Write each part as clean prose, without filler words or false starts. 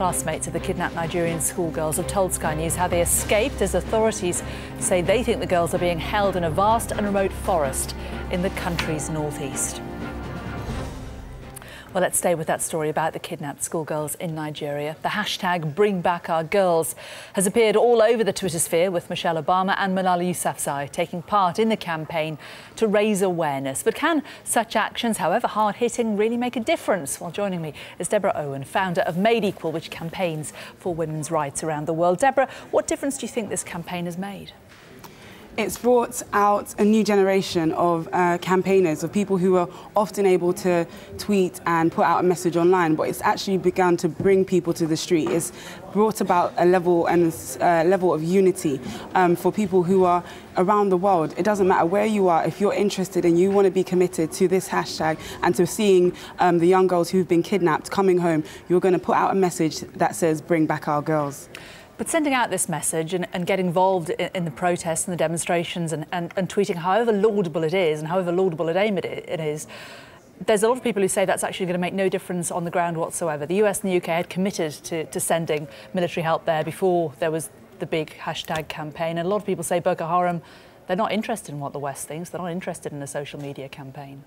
Classmates of the kidnapped Nigerian schoolgirls have told Sky News how they escaped, as authorities say they think the girls are being held in a vast and remote forest in the country's northeast. Well, let's stay with that story about the kidnapped schoolgirls in Nigeria. The hashtag BringBackOurGirls has appeared all over the Twitter sphere, with Michelle Obama and Malala Yousafzai taking part in the campaign to raise awareness. But can such actions, however hard-hitting, really make a difference? Well, joining me is Deborah Owhin, founder of Made Equal, which campaigns for women's rights around the world. Deborah, what difference do you think this campaign has made? It's brought out a new generation of campaigners, of people who are often able to tweet and put out a message online, but it's actually begun to bring people to the street. It's brought about a level of unity for people who are around the world. It doesn't matter where you are, if you're interested and you want to be committed to this hashtag and to seeing the young girls who've been kidnapped coming home, you're going to put out a message that says, "Bring back our girls." But sending out this message and get involved in the protests and the demonstrations and tweeting, however laudable it is and however laudable it is, there's a lot of people who say that's actually going to make no difference on the ground whatsoever. The US and the UK had committed to sending military help there before there was the big hashtag campaign. And a lot of people say Boko Haram, they're not interested in what the West thinks. They're not interested in a social media campaign.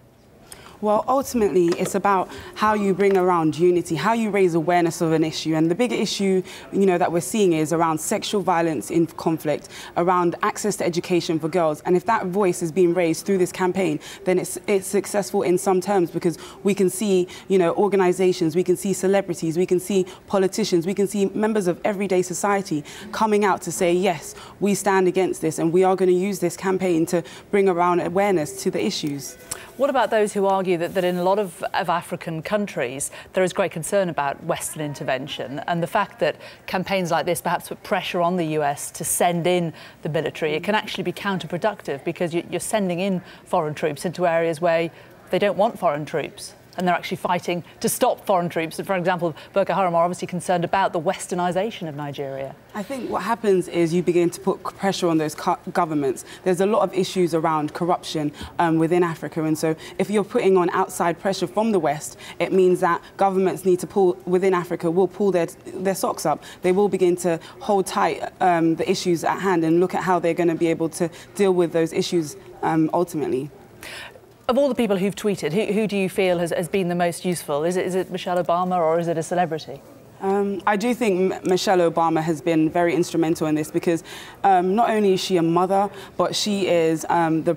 Well, ultimately, it's about how you bring around unity, how you raise awareness of an issue. And the bigger issue, that we're seeing is around sexual violence in conflict, around access to education for girls. And if that voice is being raised through this campaign, then it's successful in some terms, because we can see, organizations, we can see celebrities, we can see politicians, we can see members of everyday society coming out to say, yes, we stand against this and we are going to use this campaign to bring around awareness to the issues. What about those who argue that in a lot of African countries there is great concern about Western intervention, and the fact that campaigns like this perhaps put pressure on the US to send in the military? It can actually be counterproductive, because you're sending in foreign troops into areas where they don't want foreign troops, and they're actually fighting to stop foreign troops. And for example, Boko Haram are obviously concerned about the westernisation of Nigeria. I think what happens is you begin to put pressure on those governments. There's a lot of issues around corruption within Africa, and so if you're putting on outside pressure from the West, it means that governments need to pull, within Africa, will pull their socks up. They will begin to hold tight the issues at hand and look at how they're going to be able to deal with those issues ultimately. Of all the people who've tweeted, who do you feel has been the most useful? Is it Michelle Obama, or is it a celebrity? I do think Michelle Obama has been very instrumental in this, because not only is she a mother, but she is the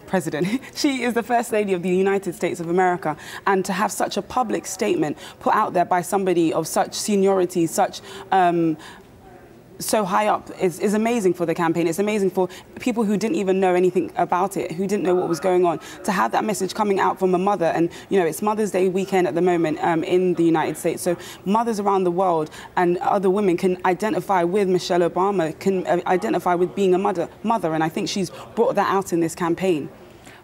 president. She is the First Lady of the United States of America, and to have such a public statement put out there by somebody of such seniority, such so high up, is amazing for the campaign. It's amazing for people who didn't even know anything about it, who didn't know what was going on, to have that message coming out from a mother. And it's Mother's Day weekend at the moment in the United States, so mothers around the world and other women can identify with Michelle Obama, can identify with being a mother, and I think she's brought that out in this campaign.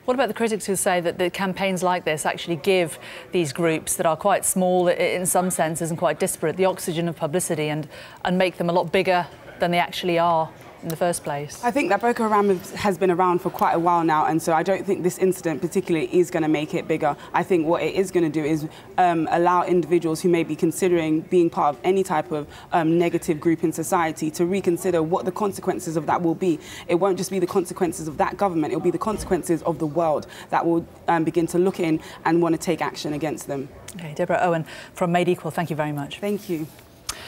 What about the critics who say that the campaigns like this actually give these groups that are quite small in some senses and quite disparate the oxygen of publicity and make them a lot bigger than they actually are in the first place? I think that Boko Haram has been around for quite a while now, and so I don't think this incident particularly is going to make it bigger. I think what it is going to do is allow individuals who may be considering being part of any type of negative group in society to reconsider what the consequences of that will be. It won't just be the consequences of that government, it'll be the consequences of the world that will begin to look in and want to take action against them. Okay, Deborah Owhin from Made Equal, thank you very much. Thank you.